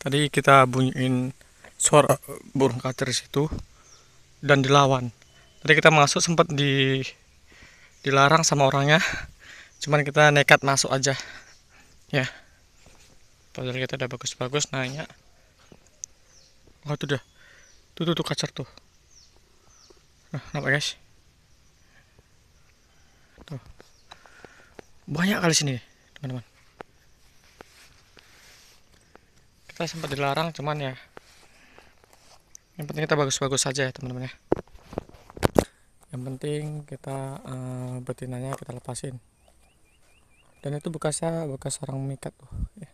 Tadi kita bunyiin suara burung kacer di situ dan dilawan. Tadi kita masuk sempat dilarang sama orangnya, cuman kita nekat masuk aja. Ya, padahal kita udah bagus-bagus nanya. Oh itu udah, tuh kacer tuh. Nah, nampak guys? Tuh, banyak kali sini, teman-teman. Kita sempat dilarang, cuman ya, yang penting kita bagus-bagus saja ya teman-teman ya. Yang penting kita betinanya kita lepasin. Dan itu bekasnya bekas sarang mikat tuh. Ya.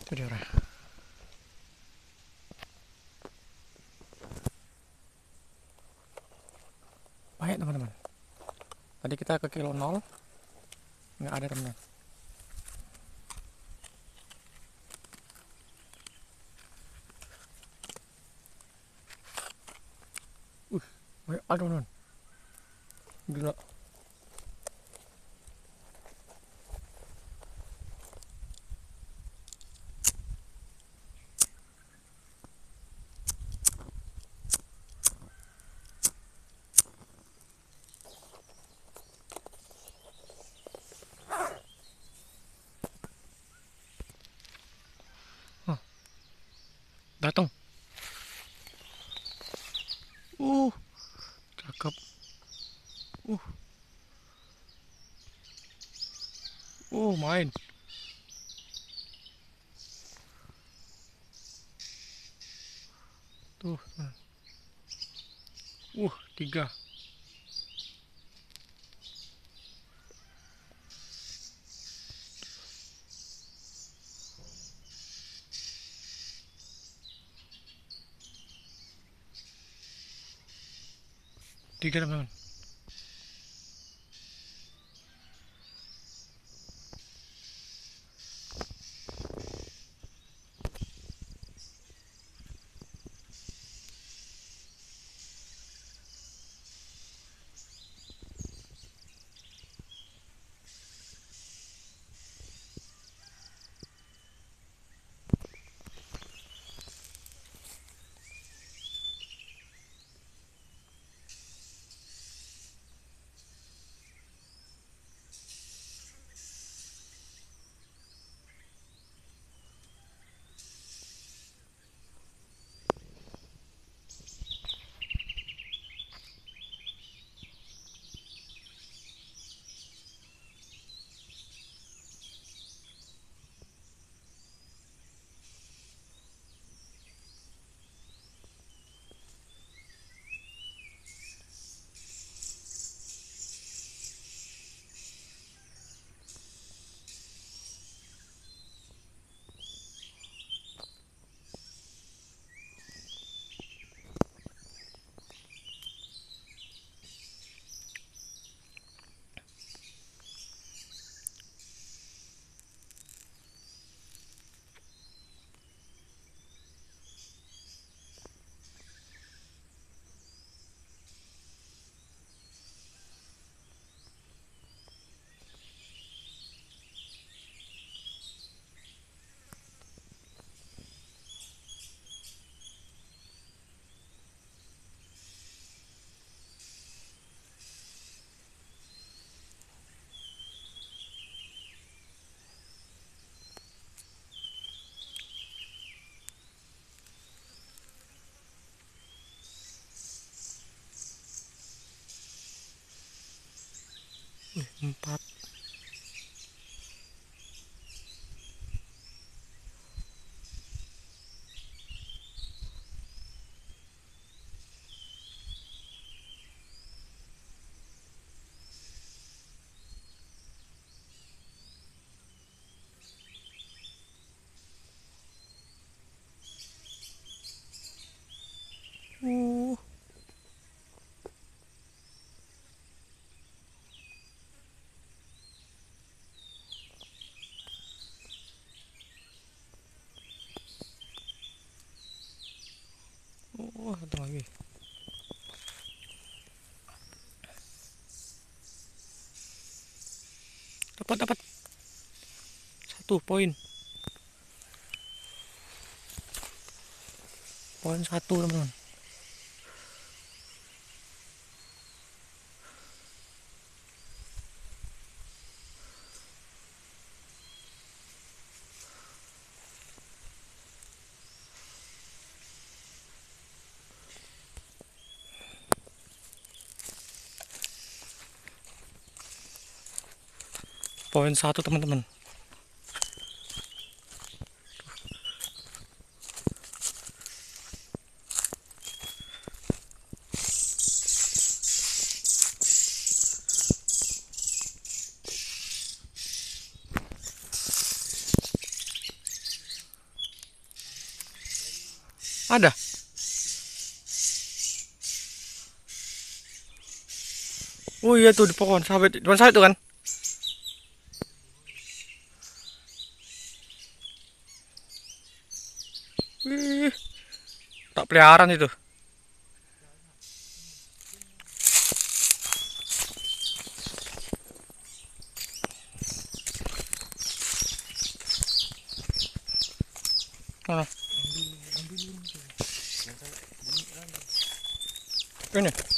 Itu dia orang. Banyak teman-teman. Tadi kita ke kilo 0, nggak ada teman-teman. Banyak ada teman-teman. Gila. Huh, datang. Cakep. Uh, main. Tuh. 3. Tiga teman-teman. Empat. Uh, dapat. 1 poin. Poin 1, teman-teman. Poin 1, teman-teman. Ada. Oh iya tuh di pohon sawit, pohon sawit tuh kan. Wih, tak peliharaan itu. Mana? Ini.